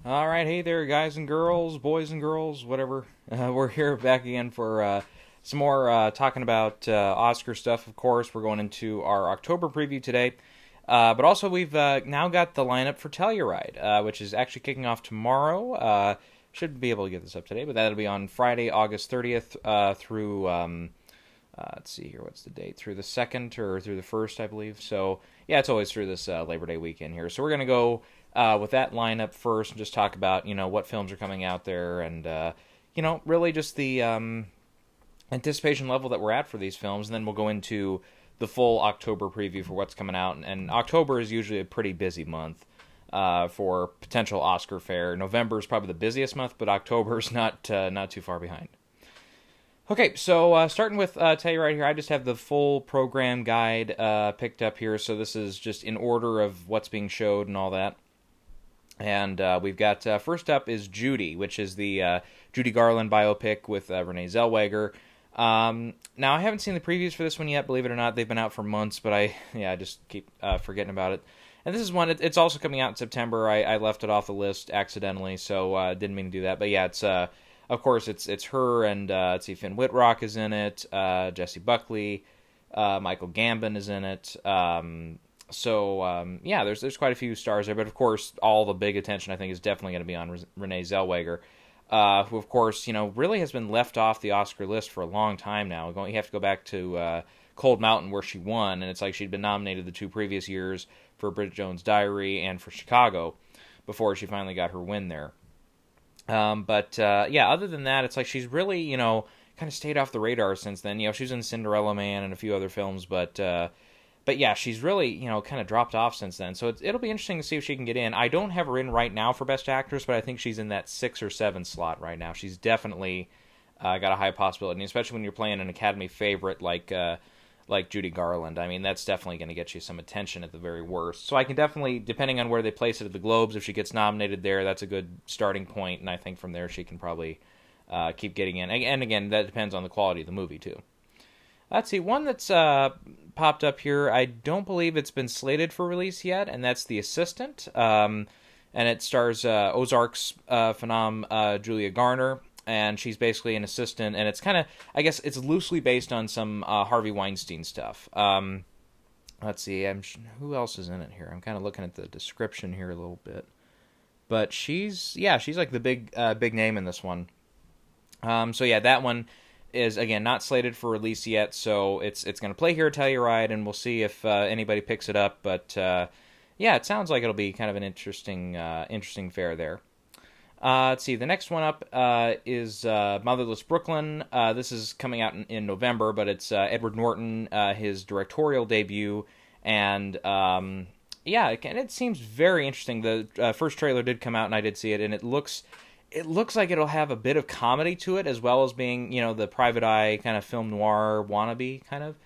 All right, hey there, guys and girls, boys and girls, whatever. We're here back again for some more talking about Oscar stuff. Of course, we're going into our October preview today, but also we've now got the lineup for Telluride, which is actually kicking off tomorrow. Should be able to get this up today, but that'll be on Friday, August 30th through. Let's see here, what's the date? Through the 2nd or through the 1st, I believe. So, yeah, it's always through this Labor Day weekend here. So we're going to go with that lineup first and just talk about, what films are coming out there and, really just the anticipation level that we're at for these films. And then we'll go into the full October preview for what's coming out. And October is usually a pretty busy month for potential Oscar fare. November is probably the busiest month, but October is not too far behind. Okay, so starting with Telluride here, I just have the full program guide picked up here, so this is just in order of what's being showed and all that. And we've got, first up is Judy, which is the Judy Garland biopic with Renee Zellweger. Now, I haven't seen the previews for this one yet, believe it or not. They've been out for months, but I just keep forgetting about it. And this is one, it's also coming out in September. I left it off the list accidentally, so didn't mean to do that. But yeah, it's... Of course, it's her and let's see, Finn Wittrock is in it, Jesse Buckley, Michael Gambon is in it. Yeah, there's quite a few stars there, but of course, all the big attention I think is definitely going to be on Renee Zellweger, who of course really has been left off the Oscar list for a long time now. You have to go back to Cold Mountain where she won, and it's like she'd been nominated the 2 previous years for Bridget Jones' Diary and for Chicago before she finally got her win there. Other than that, it's like she's really, kind of stayed off the radar since then. She was in Cinderella Man and a few other films, but yeah, she's really, kind of dropped off since then. So it'll be interesting to see if she can get in. I don't have her in right now for Best Actress, but I think she's in that 6 or 7 slot right now. She's definitely got a high possibility, especially when you're playing an Academy favorite like Judy Garland. I mean, that's definitely going to get you some attention at the very worst. So I can definitely, depending on where they place it at the Globes, if she gets nominated there, that's a good starting point, and I think from there she can probably keep getting in. And again, that depends on the quality of the movie, too. Let's see, one that's popped up here, I don't believe it's been slated for release yet, and that's The Assistant. And it stars Ozark's phenom Julia Garner. And she's basically an assistant, and it's kind of, I guess, it's loosely based on some Harvey Weinstein stuff. Let's see, who else is in it here? I'm kind of looking at the description here a little bit, but she's like the big name in this one. That one is again not slated for release yet, so it's going to play here at Telluride, and we'll see if anybody picks it up. But it sounds like it'll be kind of an interesting fare there. Let's see, the next one up is Motherless Brooklyn. This is coming out in November, but it's Edward Norton, his directorial debut, and it seems very interesting. The first trailer did come out, and I did see it, and it looks like it'll have a bit of comedy to it, as well as being, the private eye kind of film noir wannabe kind of.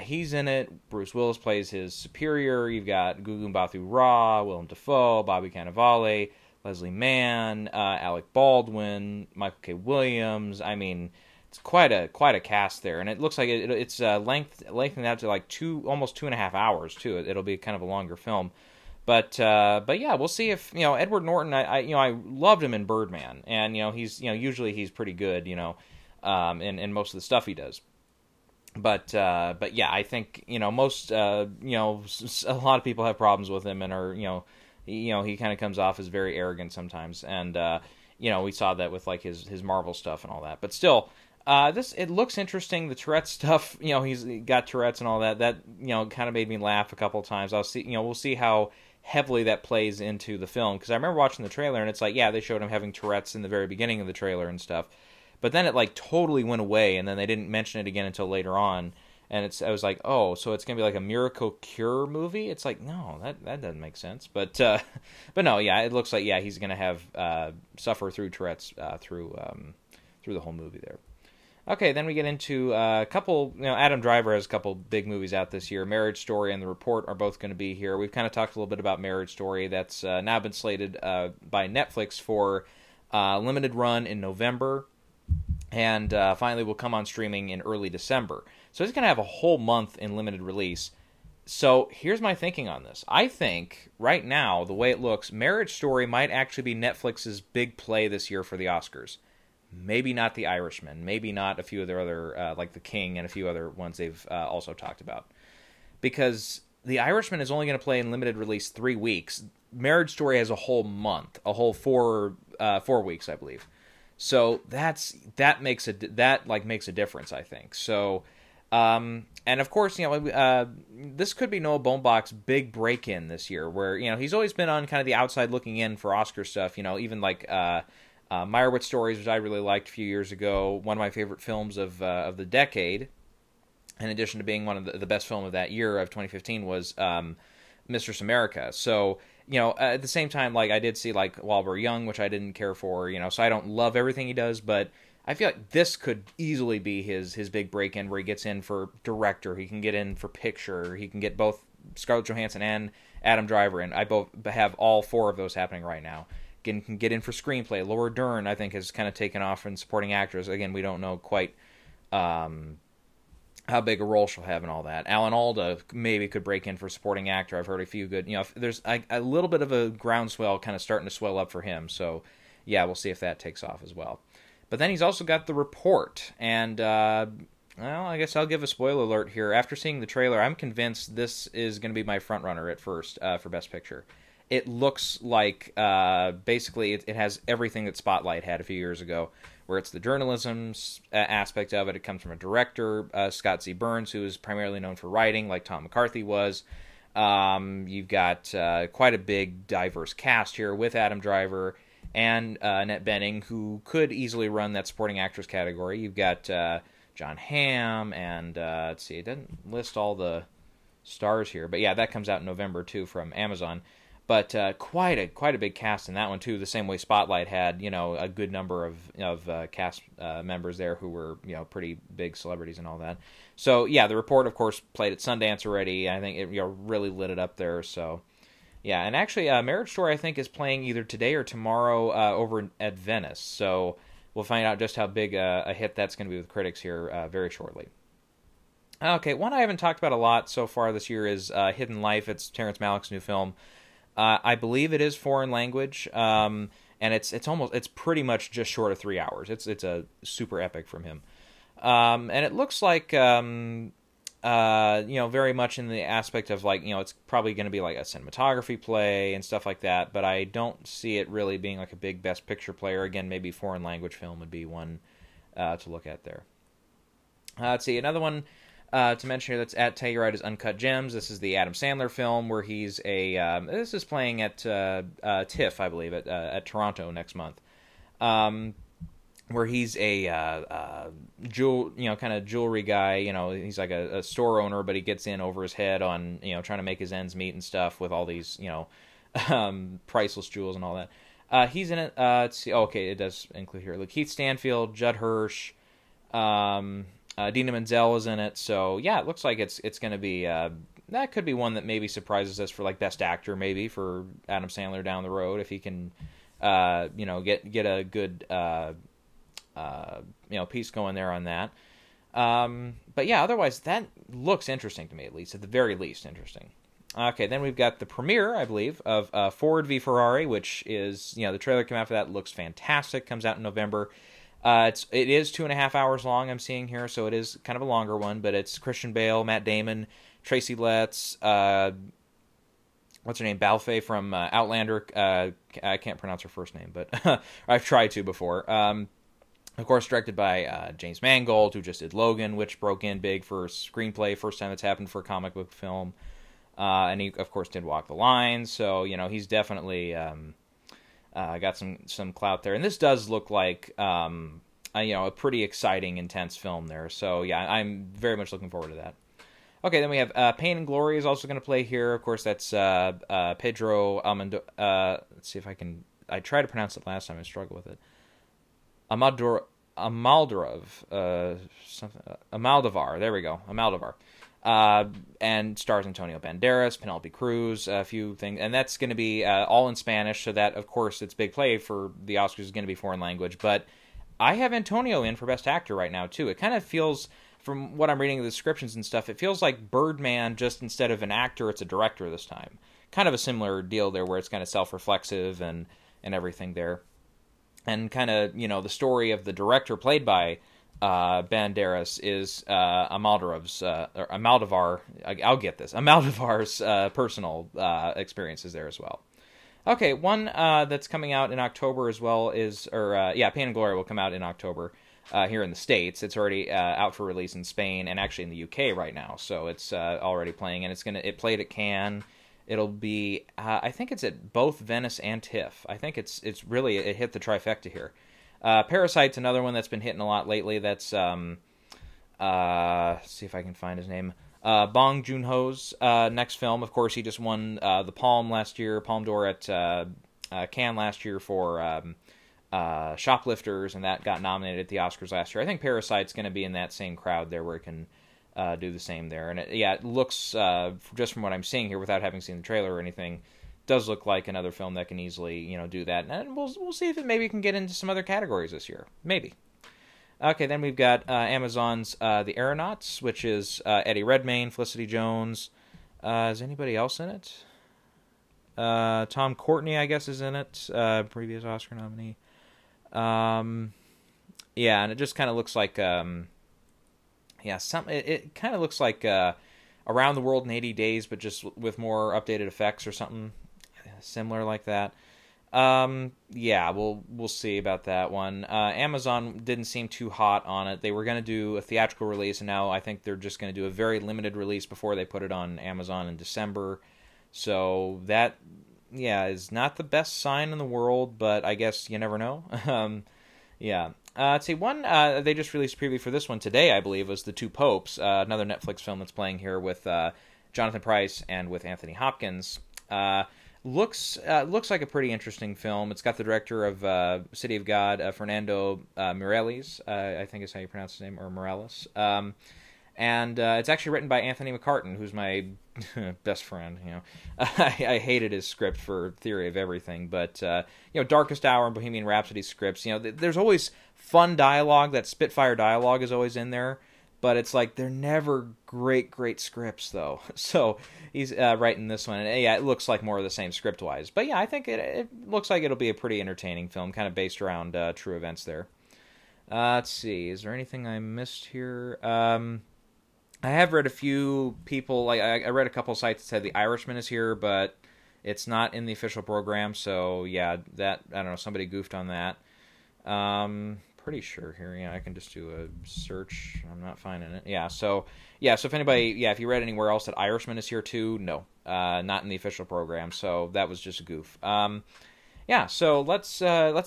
He's in it. Bruce Willis plays his superior. You've got Gugu Mbatha-Raw, Willem Dafoe, Bobby Cannavale, Leslie Mann, Alec Baldwin, Michael K. Williams. I mean, it's quite a cast there, and it looks like it's lengthened out to like almost 2.5 hours too. It'll be kind of a longer film, but we'll see if Edward Norton. I loved him in Birdman, and he's usually he's pretty good in most of the stuff he does. But I think most a lot of people have problems with him and are he kind of comes off as very arrogant sometimes, and we saw that with like his Marvel stuff and all that. But still, it looks interesting. The Tourette's stuff, he's got Tourette's and all that. That kind of made me laugh a couple of times. We'll see how heavily that plays into the film, because I remember watching the trailer and it's like, yeah, they showed him having Tourette's in the very beginning of the trailer and stuff, but then it like totally went away, and then they didn't mention it again until later on. And I was like, oh, so it's gonna be like a miracle cure movie? It's like, no, that doesn't make sense. But no, yeah, it looks like he's gonna have suffer through Tourette's through the whole movie there. Okay, then we get into a couple. Adam Driver has a couple big movies out this year. Marriage Story and The Report are both going to be here. We've kind of talked a little bit about Marriage Story. That's now been slated by Netflix for limited run in November, and finally will come on streaming in early December. So it's going to have a whole month in limited release. So here's my thinking on this. I think right now, the way it looks, Marriage Story might actually be Netflix's big play this year for the Oscars. Maybe not The Irishman. Maybe not a few of their other, like The King and a few other ones they've also talked about. Because The Irishman is only going to play in limited release 3 weeks. Marriage Story has a whole month, a whole 4 weeks, I believe. So that makes a difference, I think. So. And of course, this could be Noah Baumbach's big break-in this year, where, he's always been on kind of the outside looking in for Oscar stuff, even like, Meyerowitz Stories, which I really liked a few years ago, one of my favorite films of the decade, in addition to being one of the best film of that year of 2015 was, Mistress America. So, at the same time, like, I did see, like, While We're Young, which I didn't care for, so I don't love everything he does, but I feel like this could easily be his big break-in, where he gets in for director, he can get in for picture, he can get both Scarlett Johansson and Adam Driver in. I both have all 4 of those happening right now. Can get in for screenplay. Laura Dern, I think, has kind of taken off in supporting actress. Again, we don't know quite how big a role she'll have and all that. Alan Alda maybe could break in for supporting actor. I've heard a few good, there's a little bit of a groundswell kind of starting to swell up for him. So, yeah, we'll see if that takes off as well. But then he's also got The Report, and, well, I guess I'll give a spoiler alert here. After seeing the trailer, I'm convinced this is going to be my frontrunner at first for Best Picture. It looks like, basically, it has everything that Spotlight had a few years ago, where it's the journalism aspect of it. It comes from a director, Scott Z. Burns, who is primarily known for writing, like Tom McCarthy was. You've got quite a big, diverse cast here with Adam Driver and Annette Bening, who could easily run that supporting actress category. You've got John Hamm, and let's see, it doesn't list all the stars here, but yeah, that comes out in November too from Amazon. But quite a big cast in that one too. The same way Spotlight had, a good number of cast members there who were, pretty big celebrities and all that. So yeah, The Report, of course, played at Sundance already. I think it really lit it up there. So. Yeah, and actually, Marriage Story, I think, is playing either today or tomorrow over at Venice. So we'll find out just how big a hit that's going to be with critics here very shortly. Okay, one I haven't talked about a lot so far this year is Hidden Life. It's Terrence Malick's new film. I believe it is foreign language, and it's pretty much just short of 3 hours. It's a super epic from him, and it looks like. Very much in the aspect of, like, it's probably going to be like a cinematography play and stuff like that, but I don't see it really being like a big Best Picture player. Again, maybe foreign language film would be one to look at there. Let's see, another one to mention here that's at Telluride is Uncut Gems. This is the Adam Sandler film where he's this is playing at TIFF, I believe, at Toronto next month. Where he's a kind of jewelry guy. He's like a store owner, but he gets in over his head on trying to make his ends meet and stuff with all these priceless jewels and all that. He's in it. Let's see. Okay, it does include here. Look, Keith Stanfield, Judd Hirsch, Dina Menzel is in it. So yeah, it looks like it's going to be that could be one that maybe surprises us for like Best Actor, maybe for Adam Sandler down the road if he can get a good. Piece going there on that. But yeah, otherwise that looks interesting to me, at least, at the very least interesting. Okay, then we've got the premiere, I believe, of Ford v Ferrari, which is, the trailer came out for that, looks fantastic, comes out in November. It is 2.5 hours long, I'm seeing here, so it is kind of a longer one, but it's Christian Bale, Matt Damon, Tracy Letts, what's her name, Balfe from Outlander, I can't pronounce her first name, but I've tried to before. Of course, directed by James Mangold, who just did Logan, which broke in big for screenplay, first time it's happened for a comic book film. And he, of course, did Walk the Line, so, he's definitely got some clout there. And this does look like, a pretty exciting, intense film there. So, yeah, I'm very much looking forward to that. Okay, then we have Pain and Glory is also going to play here. Of course, that's Pedro Almodovar. Let's see if I can... I tried to pronounce it last time. I struggled with it. Almodovar, there we go, Almodovar, and stars Antonio Banderas, Penelope Cruz, a few things, and that's going to be all in Spanish, so that, of course, it's big play for the Oscars is going to be foreign language, but I have Antonio in for Best Actor right now, too. It kind of feels from what I'm reading of the descriptions and stuff, it feels like Birdman, just instead of an actor, it's a director this time. Kind of a similar deal there, where it's kind of self-reflexive and everything there. And kind of, the story of the director, played by Banderas, is Almodovar's personal experiences there as well. Okay, one that's coming out in October as well is, Pain and Glory will come out in October here in the States. It's already out for release in Spain and actually in the UK right now, so it's already playing, and it played at Cannes. It'll be, I think it's at both Venice and TIFF. I think it hit the trifecta here. Parasite's another one that's been hitting a lot lately. That's, let's see if I can find his name. Bong Joon-ho's next film. Of course, he just won the Palme d'Or at Cannes last year for Shoplifters, and that got nominated at the Oscars last year. I think Parasite's going to be in that same crowd there, where it can do the same there. And it looks, just from what I'm seeing here, without having seen the trailer or anything, does look like another film that can easily, do that. And we'll see if it maybe can get into some other categories this year. Maybe. Okay, then we've got Amazon's The Aeronauts, which is Eddie Redmayne, Felicity Jones. Is anybody else in it? Tom Courtenay, I guess, is in it. Previous Oscar nominee. And it just kind of looks like... it kind of looks like Around the World in 80 Days, but just with more updated effects or something similar like that. We'll see about that one. Amazon didn't seem too hot on it. They were going to do a theatrical release, and now I think they're just going to do a very limited release before they put it on Amazon in December. So that, is not the best sign in the world, but I guess you never know. Let's see, one, they just released a preview for this one today, I believe, was The Two Popes, another Netflix film that's playing here with Jonathan Pryce and with Anthony Hopkins. Looks like a pretty interesting film. It's got the director of City of God, Fernando Mireles, I think is how you pronounce his name, or Morales. And it's actually written by Anthony McCartan, who's my best friend. I hated his script for Theory of Everything, but Darkest Hour and Bohemian Rhapsody scripts. There's always fun dialogue. That Spitfire dialogue is always in there, but it's like they're never great scripts though. So he's writing this one, and it looks like more of the same script wise. But I think it looks like it'll be a pretty entertaining film, kind of based around true events there. Let's see, is there anything I missed here? I have read a few people, like I read a couple sites that said The Irishman is here, but it's not in the official program, so that, I don't know, somebody goofed on that. Pretty sure here, I can just do a search. I'm not finding it. So if anybody, if you read anywhere else that Irishman is here too, no, not in the official program, so that was just a goof. So let's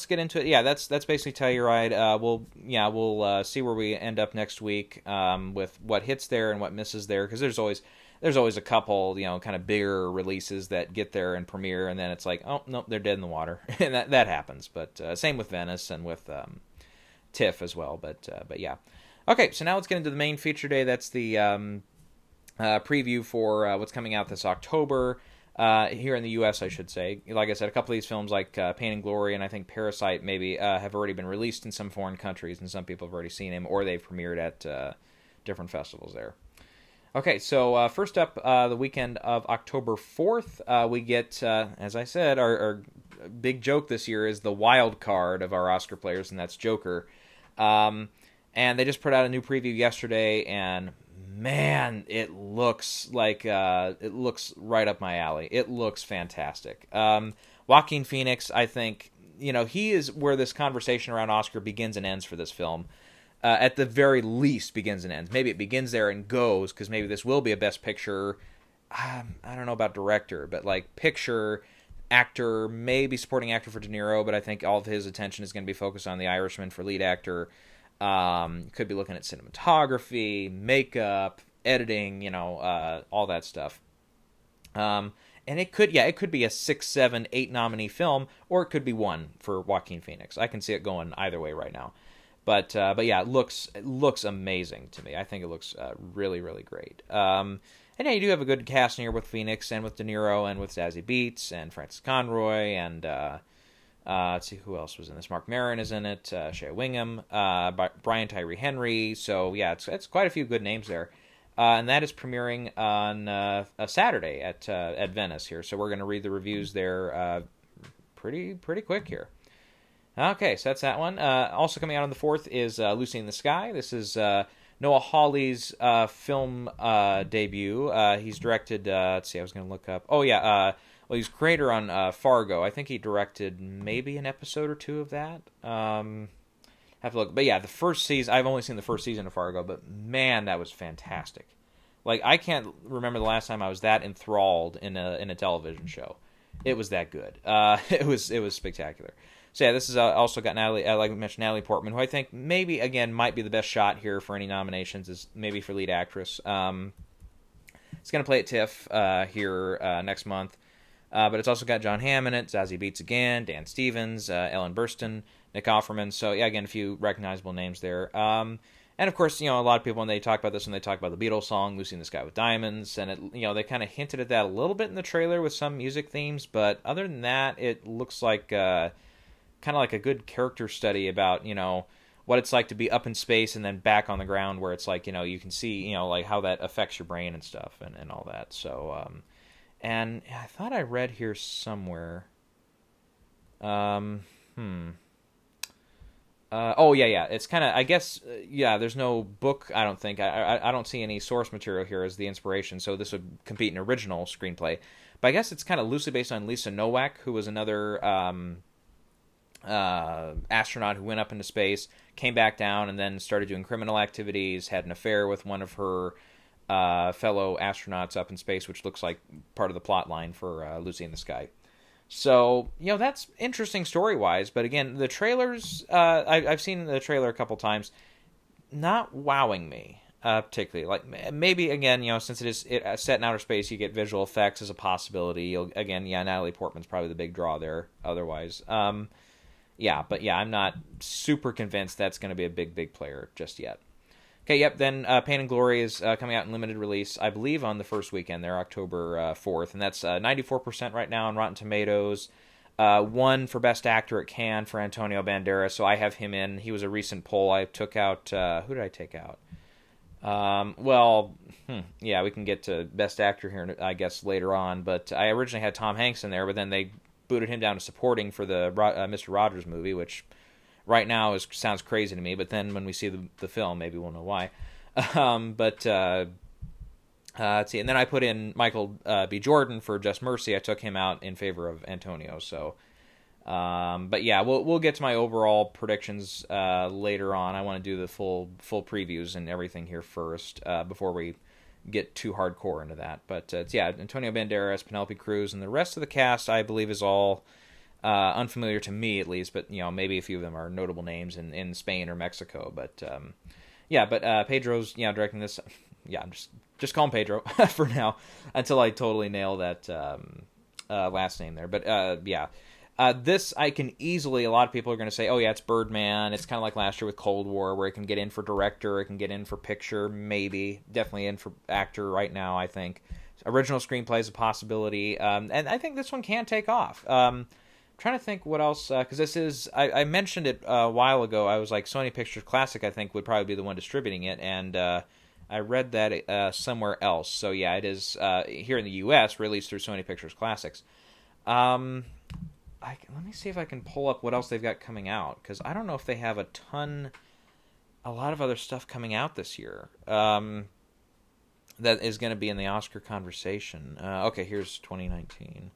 get into it. That's basically Telluride. We'll see where we end up next week with what hits there and what misses there, because there's always a couple kind of bigger releases that get there and premiere, and then it's like, oh no, they're dead in the water, and that happens. But same with Venice and with TIFF as well. But okay. So now let's get into the main feature day. That's the preview for what's coming out this October. Here in the U.S., I should say. Like I said, a couple of these films, like Pain and Glory and I think Parasite, maybe have already been released in some foreign countries, and some people have already seen them, or they've premiered at different festivals there. Okay, so first up, the weekend of October 4th, we get, as I said, our big joke this year is the wild card of our Oscar players, and that's Joker. And they just put out a new preview yesterday, and man, it looks like it looks right up my alley. It looks fantastic. Joaquin Phoenix, I think, he is where this conversation around Oscar begins and ends for this film. At the very least, begins and ends. Maybe it begins there and goes, because maybe this will be a Best Picture. I don't know about director, but like picture, actor, maybe supporting actor for De Niro, but I think all of his attention is going to be focused on The Irishman for lead actor. Could be looking at cinematography, makeup, editing, all that stuff. And it could be a 6, 7, 8 nominee film, or it could be one for Joaquin Phoenix. I can see it going either way right now. But it looks amazing to me. I think it looks really, really great. And you do have a good cast in here with Phoenix and with De Niro and with Zazie Beetz and Frances Conroy and Let's see who else was in this. Mark Maron is in it. Shea Wingham, Brian Tyree Henry. So yeah, it's quite a few good names there. And that is premiering on a Saturday at Venice here. So we're going to read the reviews there pretty quick here. Okay, so that's that one. Also coming out on the 4th is Lucy in the Sky. This is Noah Hawley's film debut. He's directed, let's see, I was going to look up. Oh, yeah, well, he's creator on Fargo. I think he directed maybe an episode or two of that. Have to look. But yeah, the first season, I've only seen the first season of Fargo, but man, that was fantastic. Like, I can't remember the last time I was that enthralled in a television show. It was that good. It was spectacular. So yeah, this is also got Natalie, like I mentioned, Natalie Portman, who I think maybe, again, might be the best shot here for any nominations, is maybe for lead actress. It's going to play at TIFF here next month. But it's also got John Hamm in it, Zazie Beetz again, Dan Stevens, Ellen Burstyn, Nick Offerman. So yeah, again, a few recognizable names there. And of course, a lot of people, when they talk about this, when they talk about the Beatles song, Lucy in the Sky with Diamonds, and it, they kind of hinted at that a little bit in the trailer with some music themes, but other than that, it looks like kind of like a good character study about, what it's like to be up in space and then back on the ground, where it's like, you can see, like how that affects your brain and stuff and all that. So, and I thought I read here somewhere. Oh yeah. It's kind of, I guess, there's no book. I don't think. I don't see any source material here as the inspiration. So this would compete in original screenplay. But I guess it's kind of loosely based on Lisa Nowak, who was another astronaut who went up into space, came back down, and then started doing criminal activities. Had an affair with one of her fellow astronauts up in space, which looks like part of the plot line for Lucy in the Sky. So, that's interesting story-wise, but again, the trailers, I've seen the trailer a couple times, not wowing me, particularly. Like, maybe, again, since it is set in outer space, you get visual effects as a possibility. Again, Natalie Portman's probably the big draw there, otherwise. I'm not super convinced that's going to be a big player just yet. Okay, yep, then Pain and Glory is coming out in limited release, I believe, on the first weekend there, October 4th, and that's 94% right now on Rotten Tomatoes. Won for Best Actor at Cannes for Antonio Banderas, so I have him in. He was a recent poll. I took out, who did I take out? We can get to Best Actor here, I guess, later on, but I originally had Tom Hanks in there, but then they booted him down to supporting for the Mr. Rogers movie, which right now sounds crazy to me, but then when we see the film, maybe we'll know why. Let's see, and then I put in Michael B. Jordan for Just Mercy. I took him out in favor of Antonio. So, we'll get to my overall predictions later on. I want to do the full previews and everything here first before we get too hardcore into that. But Antonio Banderas, Penelope Cruz, and the rest of the cast, I believe, is all unfamiliar to me, at least, but maybe a few of them are notable names in Spain or Mexico. But Pedro's directing this. I'm just call him Pedro for now until I totally nail that last name there. But this I can easily. A lot of people are going to say, "Oh yeah, it's Birdman." It's kind of like last year with Cold War, where it can get in for director, it can get in for picture, maybe definitely in for actor right now. I think original screenplay is a possibility, and I think this one can take off. Trying to think what else, because this is, I mentioned it a while ago. I was like, Sony Pictures Classic, I think, would probably be the one distributing it, and I read that somewhere else. So yeah, it is here in the U.S. released through Sony Pictures Classics. Let me see if I can pull up what else they've got coming out, because I don't know if they have a lot of other stuff coming out this year that is going to be in the Oscar conversation. Okay, here's 2019.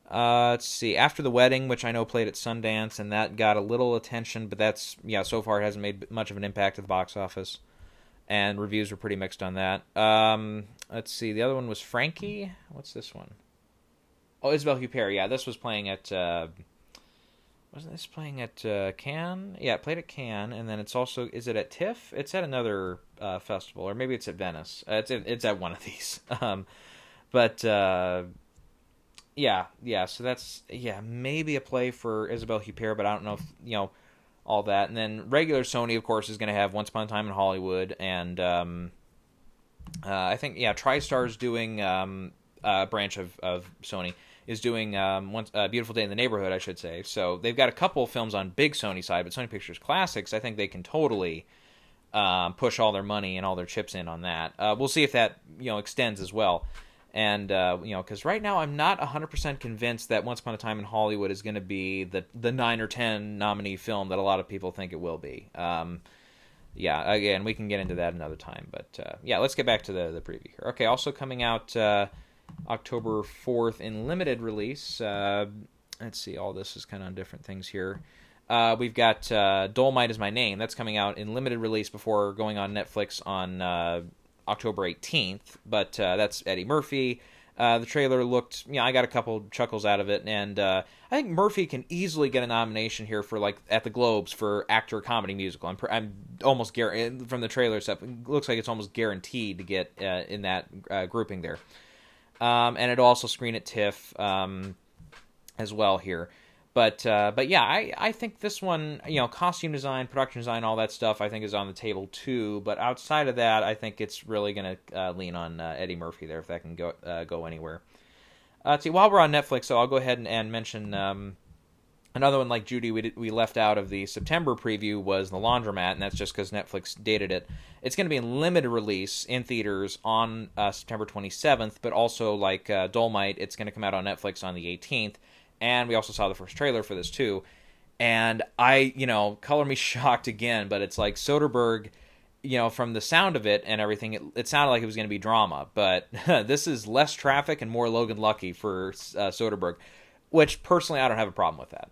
Let's see. After the Wedding, which I know played at Sundance, and that got a little attention, but that's, so far it hasn't made much of an impact at the box office, and reviews were pretty mixed on that. Let's see. The other one was Frankie. What's this one? Oh, Isabelle Huppert. Yeah, this was playing at, wasn't this playing at Cannes? Yeah, it played at Cannes, and then it's also, is it at TIFF? It's at another festival, or maybe it's at Venice. It's at one of these. So that's, maybe a play for Isabelle Huppert, but I don't know if, all that. And then regular Sony, of course, is going to have Once Upon a Time in Hollywood, and I think, TriStar's doing a branch of Sony is doing Beautiful Day in the Neighborhood, I should say. So they've got a couple of films on big Sony side, but Sony Pictures Classics, I think they can totally push all their money and all their chips in on that. We'll see if that extends as well. And because right now I'm not 100% convinced that Once Upon a Time in Hollywood is going to be the 9 or 10 nominee film that a lot of people think it will be. Yeah, again, we can get into that another time. But yeah, let's get back to the preview here. Okay, also coming out October 4th in limited release. Let's see, all this is kind of on different things here. We've got Dolomite Is My Name. That's coming out in limited release before going on Netflix on October 18th. But that's Eddie Murphy. The trailer looked, I got a couple chuckles out of it, and I think Murphy can easily get a nomination here for at the Globes for actor comedy musical. I'm almost guaranteed from the trailer stuff. It looks like it's almost guaranteed to get in that grouping there. And it'll also screen at TIFF as well here. But yeah, I think this one, costume design, production design, all that stuff, I think is on the table too. But outside of that, I think it's really going to lean on Eddie Murphy there if that can go anywhere. Let's see, while we're on Netflix, so I'll go ahead and mention another one like Judy we left out of the September preview was The Laundromat, and that's just because Netflix dated it. It's going to be in limited release in theaters on September 27th, but also like Dolomite, it's going to come out on Netflix on the 18th. And we also saw the first trailer for this too. And color me shocked again, but it's like Soderbergh, from the sound of it and everything, it sounded like it was going to be drama. But this is less traffic and more Logan Lucky for Soderbergh, which personally I don't have a problem with that.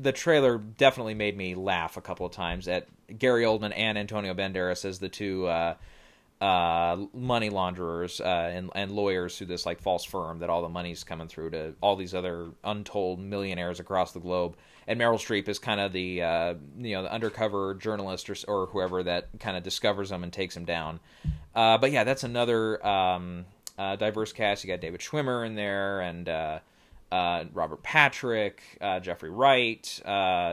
The trailer definitely made me laugh a couple of times at Gary Oldman and Antonio Banderas as the two money launderers and lawyers through this false firm that all the money's coming through to all these other untold millionaires across the globe. And Meryl Streep is kind of the the undercover journalist or whoever that kind of discovers them and takes them down. But yeah, that's another diverse cast. You got David Schwimmer in there and Robert Patrick, Jeffrey Wright,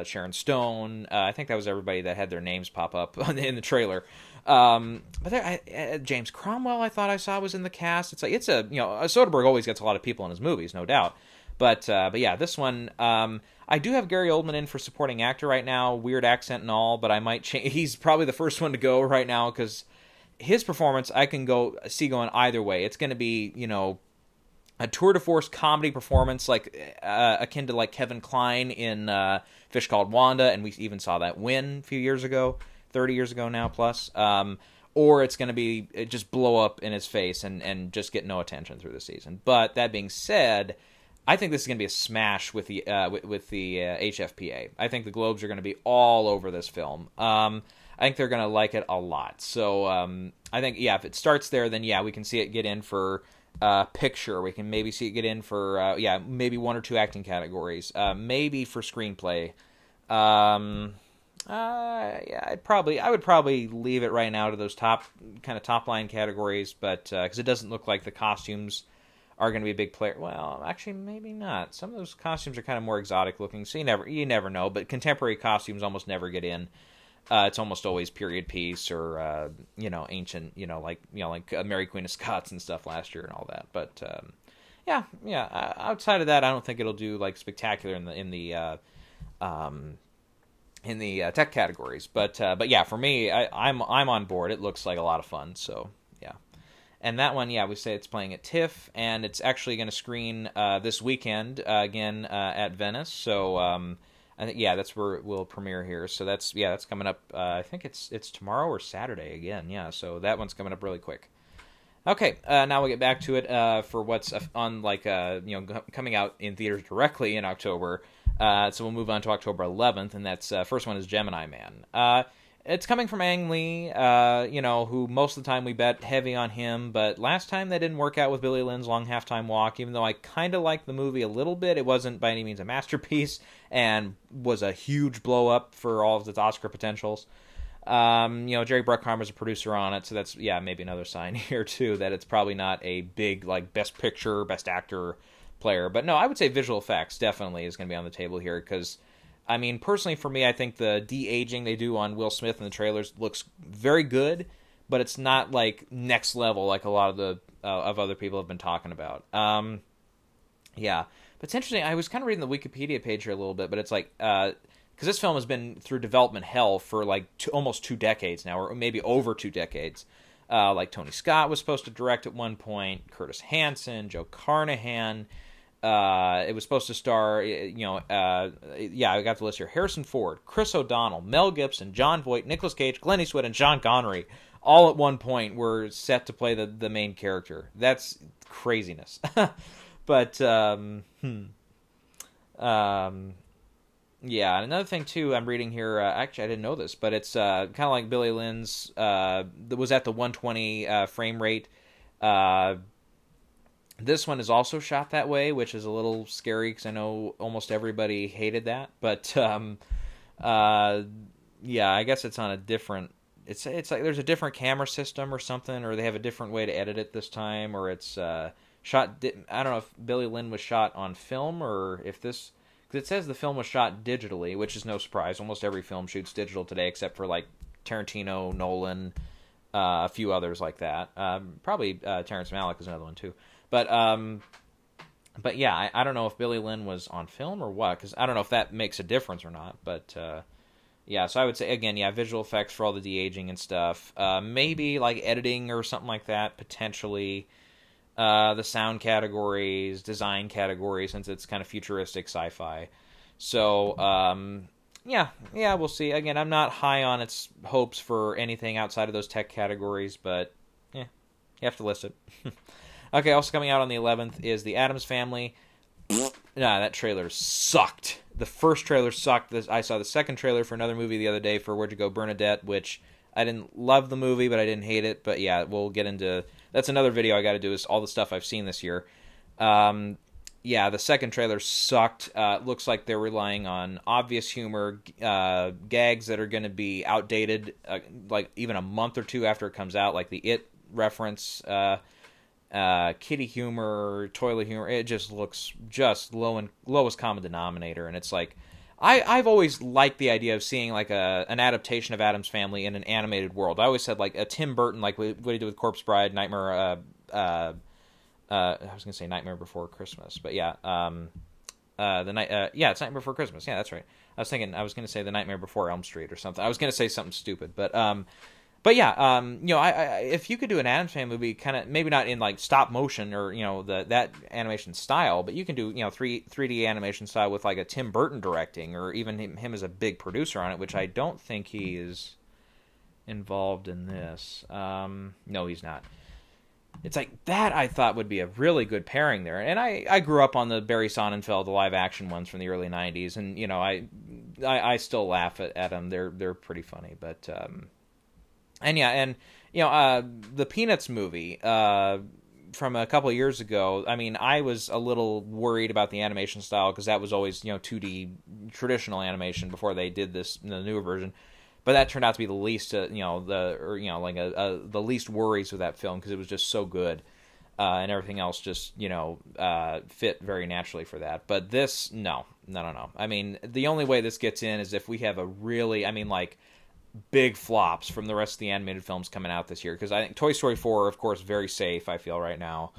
Sharon Stone. I think that was everybody that had their names pop up in the trailer. But there, James Cromwell, I thought I saw was in the cast. Soderbergh always gets a lot of people in his movies, no doubt. But yeah, this one, I do have Gary Oldman in for supporting actor right now, weird accent and all, but I might change. He's probably the first one to go right now because his performance I can see going either way. It's going to be, a tour de force comedy performance akin to Kevin Kline in Fish Called Wanda, and we even saw that win a few years ago. 30 years ago now plus, or it's going to be just blow up in his face and just get no attention through the season. But that being said, I think this is going to be a smash with the HFPA. I think the Globes are going to be all over this film. I think they're going to like it a lot. So I think, if it starts there, then we can see it get in for picture. We can maybe see it get in for maybe 1 or 2 acting categories, maybe for screenplay. I would probably leave it right now to those top line categories, but because it doesn't look like the costumes are going to be a big player. Well, actually, maybe not. Some of those costumes are kind of more exotic looking, so you never know. But contemporary costumes almost never get in. It's almost always period piece or ancient, like Mary Queen of Scots and stuff last year and all that. But outside of that, I don't think it'll do spectacular in the tech categories, but yeah, for me, I'm on board. It looks like a lot of fun, so yeah. And that one, we say it's playing at TIFF, and it's actually going to screen this weekend again at Venice. So I think that's where it will premiere here. So that's coming up. I think it's tomorrow or Saturday again. Yeah, so that one's coming up really quick. Okay, now we'll get back to it for what's on coming out in theaters directly in October. So we'll move on to October 11th, and that's first one is Gemini Man. It's coming from Ang Lee, who most of the time we bet heavy on him, but last time that didn't work out with Billy Lynn's Long Halftime Walk. Even though I kind of liked the movie a little bit, it wasn't by any means a masterpiece and was a huge blow up for all of its Oscar potentials. Jerry Bruckheimer is a producer on it, so that's maybe another sign here too that it's probably not a big Best Picture, Best Actor player. But no, I would say visual effects definitely is going to be on the table here because, personally for me, I think the de-aging they do on Will Smith in the trailers looks very good, but it's not next level like a lot of the of other people have been talking about. Yeah, but it's interesting. I was kind of reading the Wikipedia page here a little bit, but it's like because this film has been through development hell for like almost 2 decades now, or maybe over 2 decades. Like Tony Scott was supposed to direct at one point, Curtis Hanson, Joe Carnahan. It was supposed to star, yeah, I got the list here: Harrison Ford, Chris O'Donnell, Mel Gibson, Jon Voight, Nicolas Cage, Glenn Eastwood, and Sean Connery. All at one point were set to play the main character. That's craziness. But yeah, and another thing too, I'm reading here. Actually, I didn't know this, but it's kind of like Billy Lynn's. That was at the 120 frame rate. This one is also shot that way, which is a little scary because I know almost everybody hated that. But yeah, I guess it's on a different. It's like there's a different camera system or something, or they have a different way to edit it this time, or it's shot. I don't know if Billy Lynn was shot on film or if this. Because it says the film was shot digitally, which is no surprise. Almost every film shoots digital today, except for like Tarantino, Nolan, a few others like that. Probably Terrence Malick is another one too. But yeah, I don't know if Billy Lynn was on film or what, because I don't know if that makes a difference or not. But yeah, so I would say again, yeah, visual effects for all the de-aging and stuff. Maybe like editing or something like that potentially. The sound categories, design categories, since it's kind of futuristic sci-fi. So, yeah, we'll see. Again, I'm not high on its hopes for anything outside of those tech categories, but, yeah, you have to list it. Okay, also coming out on the 11th is The Addams Family. Nah, that trailer sucked. The first trailer sucked. I saw the second trailer for another movie the other day for Where'd You Go, Bernadette, which I didn't love the movie, but I didn't hate it. But yeah, we'll get into... That's another video I got to do, is all the stuff I've seen this year. Yeah, the second trailer sucked. Looks like they're relying on obvious humor, gags that are going to be outdated, like even a month or two after it comes out, like the It reference, kitty humor, toilet humor. It just looks just lowest common denominator, and it's like... I've always liked the idea of seeing like an adaptation of Addams Family in an animated world. I always said like a Tim Burton, like what he did with Corpse Bride, Nightmare. I was gonna say Nightmare Before Christmas, but yeah, yeah, it's Nightmare Before Christmas. Yeah, that's right. I was gonna say The Nightmare Before Elm Street or something. I was gonna say something stupid, but yeah, I if you could do an Addams Family movie, kind of maybe not in like stop motion or that animation style, but you can do 3D animation style with like a Tim Burton directing, or even him as a big producer on it, which I don't think he is involved in this. No, he's not. It's like that. I thought would be a really good pairing there, and I grew up on the Barry Sonnenfeld, the live action ones from the early '90s, and I still laugh at them. They're pretty funny, but. And yeah, and the Peanuts movie from a couple of years ago. I mean, I was a little worried about the animation style because that was always 2D traditional animation before they did this the newer version. But that turned out to be the least the least worries with that film because it was just so good, and everything else just fit very naturally for that. But this no. I mean, the only way this gets in is if we have a really big flops from the rest of the animated films coming out this year, because I think Toy Story 4, of course, very safe, I feel right now.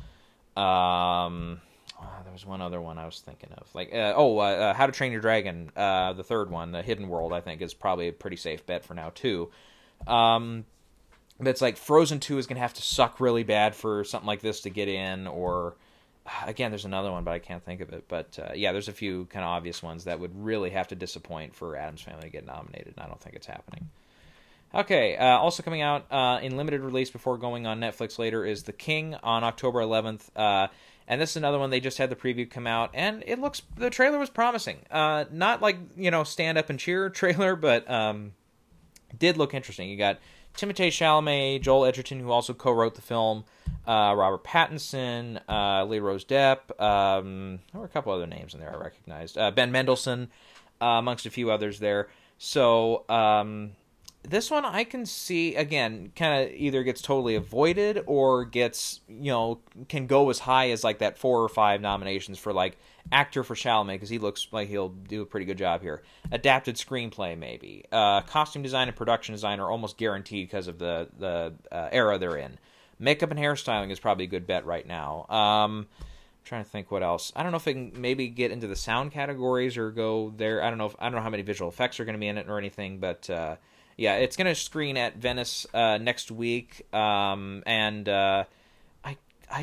There was one other one I was thinking of, How to Train Your Dragon, the third one, The Hidden World, I think is probably a pretty safe bet for now too. But it's like Frozen 2 is going to have to suck really bad for something like this to get in, or again, there's another one, but I can't think of it. But yeah, there's a few kind of obvious ones that would really have to disappoint for Addams Family to get nominated, and I don't think it's happening. Okay, also coming out in limited release before going on Netflix later is The King on October 11th. And this is another one, they just had the preview come out, and the trailer was promising. Not like, stand up and cheer trailer, but did look interesting. You got Timothée Chalamet, Joel Edgerton, who also co-wrote the film, Robert Pattinson, Lee Rose Depp, there were a couple other names in there I recognized, Ben Mendelsohn, amongst a few others there. So, this one I can see, again, kind of either gets totally avoided or gets, can go as high as like that 4 or 5 nominations for like actor for Chalamet, because he looks like he'll do a pretty good job here. Adapted screenplay, maybe. Costume design and production design are almost guaranteed because of the era they're in. Makeup and hairstyling is probably a good bet right now. trying to think what else. I don't know if it can maybe get into the sound categories or go there. I don't know how many visual effects are going to be in it or anything, but yeah, it's going to screen at Venice next week, and I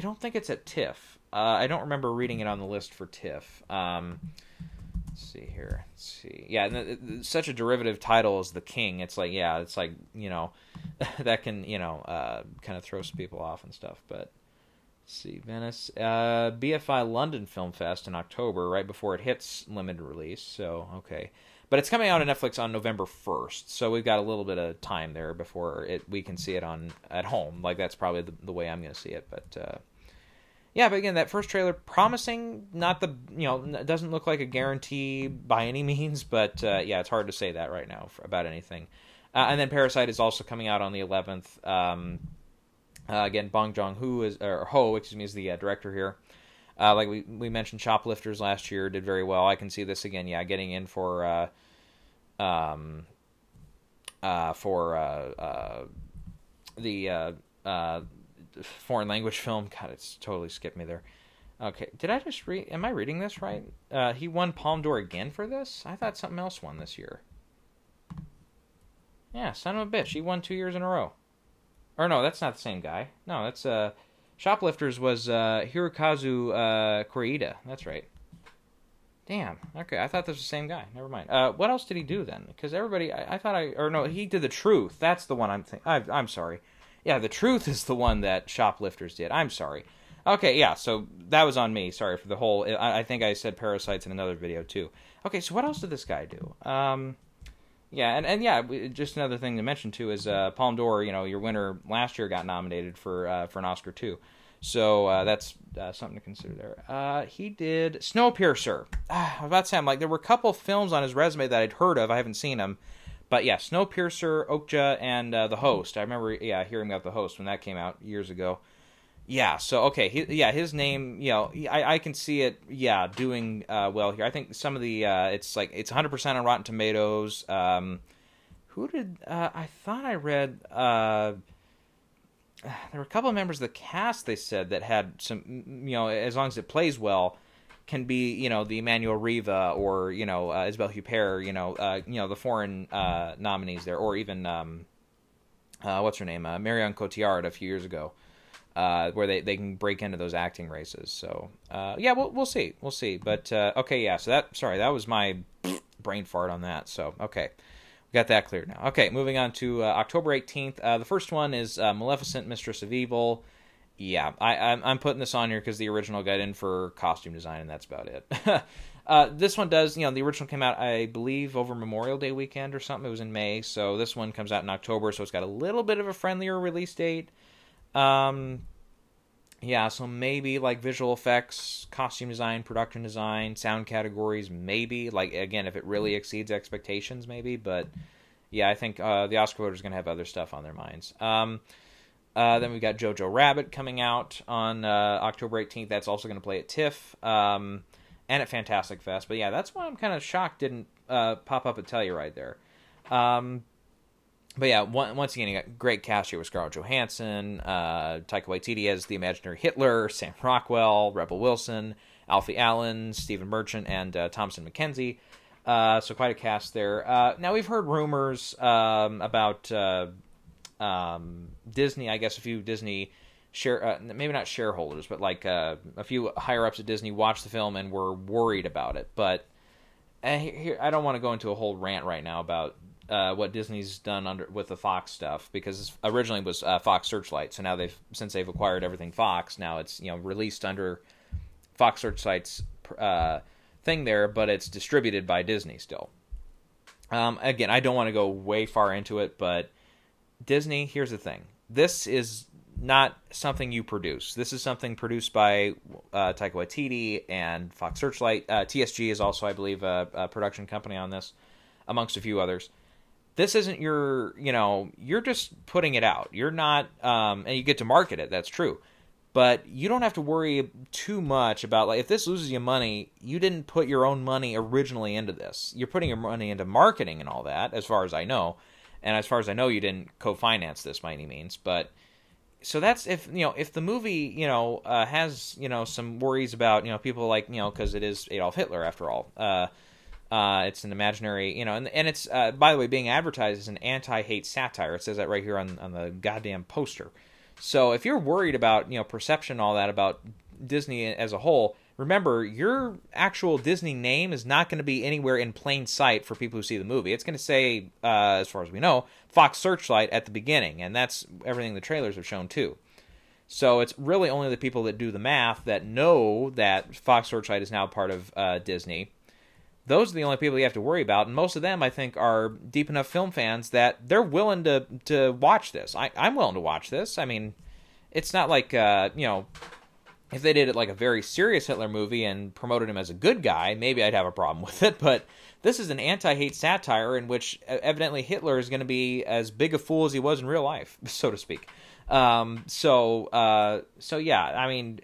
don't think it's at TIFF. I don't remember reading it on the list for TIFF. Let's see here. Let's see. Yeah, and such a derivative title as The King. It's like, yeah, it's like, you know, that can, you know, kind of throw some people off and stuff, but... Let's see, Venice, BFI London Film Fest in October, right before it hits limited release. So okay, but it's coming out on Netflix on November 1st, so we've got a little bit of time there before we can see it at home. Like that's probably the way I'm going to see it. But yeah, but again, that first trailer promising. Not the it doesn't look like a guarantee by any means, but yeah, it's hard to say that right now about anything. And then Parasite is also coming out on the 11th. Again, Bong Joon-ho is the director here. Like we mentioned, Shoplifters last year did very well. I can see this again, yeah, getting in for the foreign language film. God, it's totally skipped me there. Okay, did I just read? Am I reading this right? He won Palme d'Or again for this? I thought something else won this year. Yeah, son of a bitch. He won 2 years in a row. Or no, that's not the same guy. No, that's Shoplifters was Hirokazu Koreeda. That's right. Damn. Okay, I thought this was the same guy. Never mind. What else did he do then? Because everybody, he did The Truth. That's the one I'm sorry. Yeah, The Truth is the one that Shoplifters did. I'm sorry. Okay, yeah, so that was on me. Sorry for the whole... I think I said Parasites in another video, too. Okay, so what else did this guy do? Yeah, and yeah, just another thing to mention, too, is Palme d'Or, your winner last year got nominated for an Oscar, too. So that's something to consider there. He did Snowpiercer. I was about to say, there were a couple films on his resume that I'd heard of. I haven't seen them. But yeah, Snowpiercer, Okja, and The Host. I remember, hearing about The Host when that came out years ago. Yeah, so, okay, his name, I can see it, doing well here. I think some of the, it's 100% on Rotten Tomatoes. I thought I read, there were a couple of members of the cast, they said, that had some, as long as it plays well, can be, the Emmanuel Riva or, Isabelle Huppert, the foreign nominees there, or even, what's her name, Marion Cotillard a few years ago. Where they can break into those acting races. So, we'll see. We'll see. But, okay, yeah, so that was my brain fart on that. So, okay, we got that cleared now. Okay, moving on to October 18th. The first one is Maleficent, Mistress of Evil. Yeah, I'm putting this on here because the original got in for costume design, and that's about it. This one does, the original came out, I believe, over Memorial Day weekend or something. It was in May, so this one comes out in October, so it's got a little bit of a friendlier release date. So maybe visual effects, costume design, production design, sound categories, maybe. Again, if it really exceeds expectations, maybe. But, yeah, I think the Oscar voters are going to have other stuff on their minds. Then we've got Jojo Rabbit coming out on October 18th. That's also going to play at TIFF and at Fantastic Fest. But, yeah, that's why I'm kind of shocked didn't pop up at Telluride there. But yeah, once again, you got great cast here with Scarlett Johansson, Taika Waititi as the imaginary Hitler, Sam Rockwell, Rebel Wilson, Alfie Allen, Stephen Merchant, and Thomasin McKenzie. So quite a cast there. Now we've heard rumors about Disney. I guess a few Disney maybe not shareholders, but a few higher ups at Disney watched the film and were worried about it. But here, I don't want to go into a whole rant right now about what Disney's done with the Fox stuff, because originally it was Fox Searchlight. So now since they've acquired everything Fox, now it's released under Fox Searchlight's thing there, but it's distributed by Disney still. Again, I don't want to go way far into it, but Disney, here's the thing: this is not something you produce. This is something produced by Taika Waititi and Fox Searchlight. TSG is also, I believe, a production company on this, amongst a few others. This isn't you're just putting it out. You're not, and you get to market it, that's true. But you don't have to worry too much about, if this loses you money, you didn't put your own money originally into this. You're putting your money into marketing and all that, as far as I know. And as far as I know, you didn't co-finance this by any means. But, so that's if the movie has some worries about people like because it is Adolf Hitler after all. It's an imaginary and it's by the way being advertised as an anti-hate satire. It says that right here on the goddamn poster. So if you're worried about perception, all that about Disney as a whole, remember your actual Disney name is not going to be anywhere in plain sight for people who see the movie. It's going to say, as far as we know, Fox Searchlight at the beginning, and that's everything the trailers have shown too. So it's really only the people that do the math that know that Fox Searchlight is now part of Disney. Those are the only people you have to worry about, and most of them, I think, are deep enough film fans that they're willing to watch this. I'm willing to watch this. I mean, it's not like, if they did it like a very serious Hitler movie and promoted him as a good guy, maybe I'd have a problem with it, but this is an anti-hate satire in which evidently Hitler is going to be as big a fool as he was in real life, so to speak. So yeah, I mean,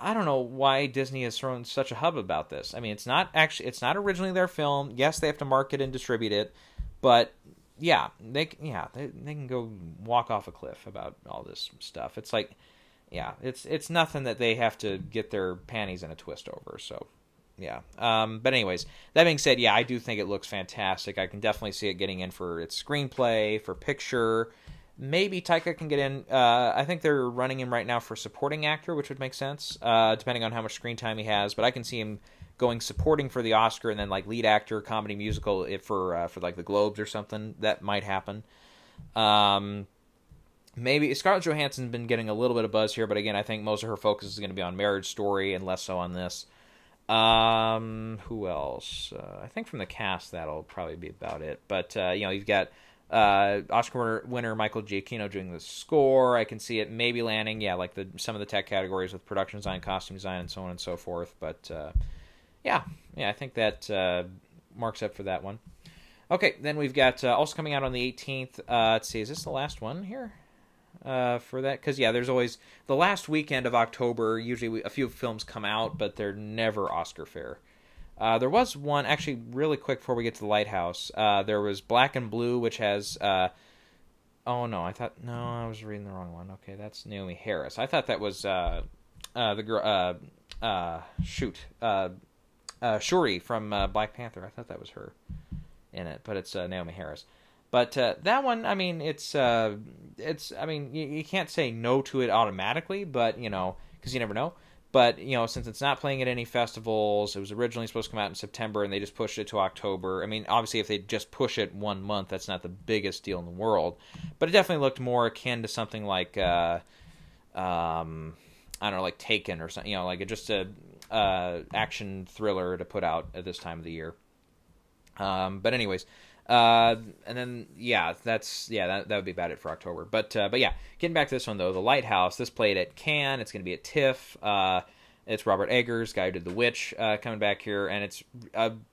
I don't know why Disney has thrown such a hubbub about this. I mean, it's not originally their film. Yes, they have to market and distribute it, but yeah, they can go walk off a cliff about all this stuff. It's like, yeah, it's nothing that they have to get their panties in a twist over. So, yeah. But anyways, that being said, yeah, I do think it looks fantastic. I can definitely see it getting in for its screenplay, for picture. Maybe Taika can get in. I think they're running him right now for supporting actor, which would make sense, depending on how much screen time he has. But I can see him going supporting for the Oscar and then like lead actor, comedy musical for like the Globes or something. That might happen. Maybe Scarlett Johansson's been getting a little bit of buzz here, but again, I think most of her focus is going to be on Marriage Story and less so on this. Who else? I think from the cast that'll probably be about it. But you've got Oscar winner Michael Giacchino doing the score. I can see it maybe landing, like some of the tech categories with production design, costume design, and so on and so forth. But I think that marks up for that one. Okay, then we've got also coming out on the 18th. Let's see, is this the last one here? For that, because there's always the last weekend of October. Usually a few films come out, but they're never Oscar fair. There was one actually really quick before we get to the Lighthouse. There was Black and Blue, which has I was reading the wrong one. Okay, that's Naomi Harris. I thought that was the girl Shuri from Black Panther. I thought that was her in it, but it's Naomi Harris. But that one, I mean, you can't say no to it automatically, but, because you never know. But, since it's not playing at any festivals, it was originally supposed to come out in September, and they just pushed it to October. I mean, obviously, if they just push it 1 month, that's not the biggest deal in the world. But it definitely looked more akin to something like, I don't know, like Taken or something, like just a action thriller to put out at this time of the year. But anyways... and then, that would be about it for October. But getting back to this one, though, The Lighthouse, this played at Cannes, it's going to be at TIFF, it's Robert Eggers, guy who did The Witch, coming back here, and it's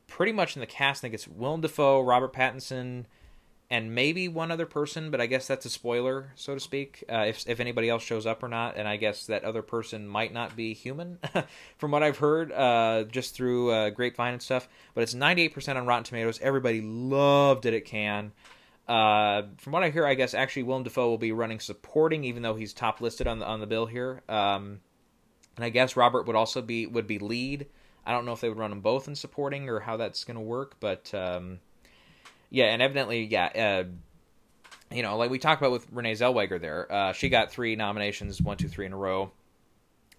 pretty much in the cast. I think it's Willem Dafoe, Robert Pattinson, and maybe one other person, but I guess that's a spoiler, so to speak, if anybody else shows up or not, and I guess that other person might not be human, from what I've heard, just through Grapevine and stuff, but it's 98% on Rotten Tomatoes. Everybody loved it at Cannes. From what I hear, I guess actually Willem Dafoe will be running supporting, even though he's top listed on the bill here, and I guess Robert would be lead. I don't know if they would run them both in supporting or how that's going to work, but... and evidently, like we talked about with Renee Zellweger there, she got 3 nominations, 1, 2, 3 in a row.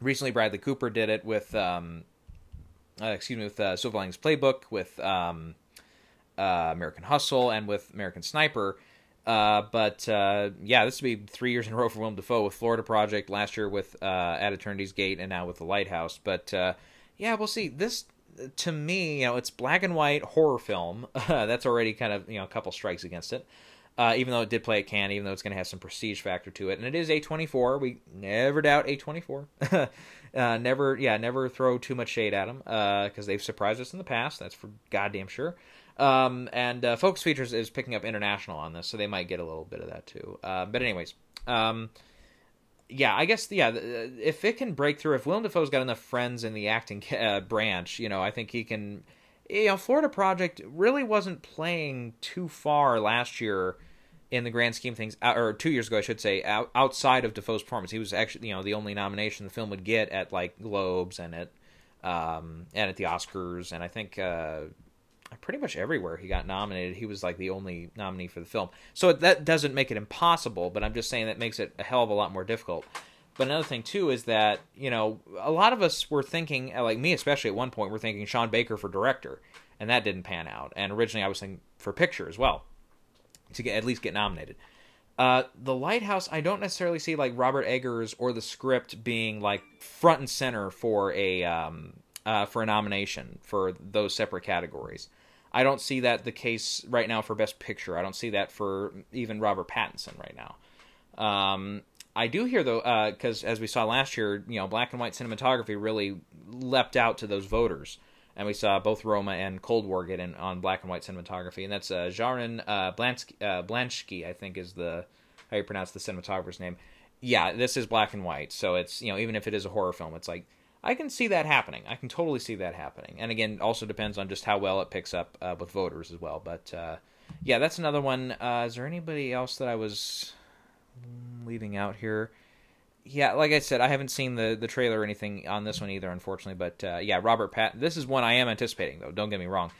Recently, Bradley Cooper did it with, Silver Linings Playbook, with American Hustle, and with American Sniper. But this would be 3 years in a row for Willem Dafoe with Florida Project, last year with At Eternity's Gate, and now with The Lighthouse. But, we'll see. This... To me, it's black and white horror film. That's already kind of, a couple strikes against it. Even though it did play at Cannes, even though it's going to have some prestige factor to it. And it is A24. We never doubt A24. Never throw too much shade at them, because they've surprised us in the past. That's for goddamn sure. And Focus Features is picking up international on this, so they might get a little bit of that too. But anyways... I guess, if it can break through, if Willem Dafoe's got enough friends in the acting branch, I think he can... Florida Project really wasn't playing too far last year in the grand scheme of things, or 2 years ago, I should say, outside of Dafoe's performance. He was actually, the only nomination the film would get at, like, Globes and at the Oscars, and I think pretty much everywhere he got nominated. He was, like, the only nominee for the film. So that doesn't make it impossible, but I'm just saying that makes it a hell of a lot more difficult. But another thing, too, is that, a lot of us were thinking, like me especially at one point, we're thinking Sean Baker for director, and that didn't pan out. And originally I was thinking for picture as well, to at least get nominated. The Lighthouse, I don't necessarily see, like, Robert Eggers or the script being, like, front and center for a nomination for those separate categories. I don't see that the case right now for Best Picture. I don't see that for even Robert Pattinson right now. I do hear, though, because as we saw last year, black and white cinematography really leapt out to those voters. And we saw both Roma and Cold War get in on black and white cinematography. And that's Jarin Blanchky, I think is how you pronounce the cinematographer's name. Yeah, this is black and white. So it's, even if it is a horror film, it's like, I can see that happening. I can totally see that happening. And again, also depends on just how well it picks up with voters as well. But yeah, that's another one. Is there anybody else that I was leaving out here? Yeah, like I said, I haven't seen the trailer or anything on this one either, unfortunately. But yeah, Robert Pattinson. This is one I am anticipating, though. Don't get me wrong.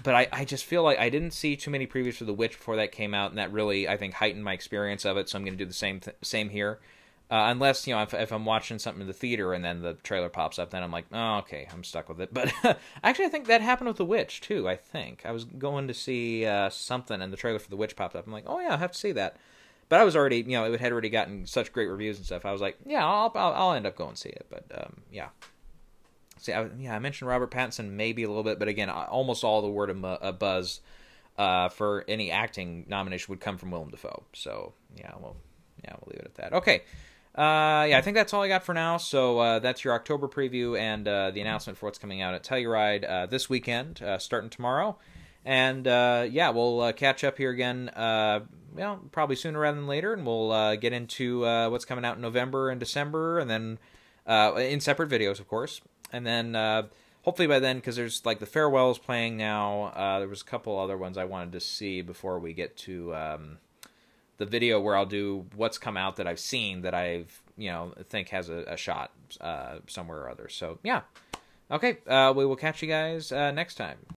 But I just feel like I didn't see too many previews for The Witch before that came out, and that really, I think, heightened my experience of it. So I'm going to do the same here. Unless, if I'm watching something in the theater and then the trailer pops up, then I'm like, oh, okay, I'm stuck with it. But actually, I think that happened with The Witch, too, I think. I was going to see something, and the trailer for The Witch popped up. I'm like, oh, yeah, I'll have to see that. But I was already, it had already gotten such great reviews and stuff. I was like, yeah, I'll end up going to see it. But, yeah. See, I mentioned Robert Pattinson maybe a little bit, but again, almost all the word of buzz for any acting nomination would come from Willem Dafoe. So, we'll leave it at that. Okay. Yeah, I think that's all I got for now. So that's your October preview and the announcement for what's coming out at Telluride this weekend, starting tomorrow. And yeah, we'll catch up here again, probably sooner rather than later, and we'll get into what's coming out in November and December, and then in separate videos, of course. And then hopefully by then, because there's like the Farewells playing now, there was a couple other ones I wanted to see before we get to the video where I'll do what's come out that I've seen that I've think has a shot somewhere or other. So yeah, okay, we will catch you guys next time.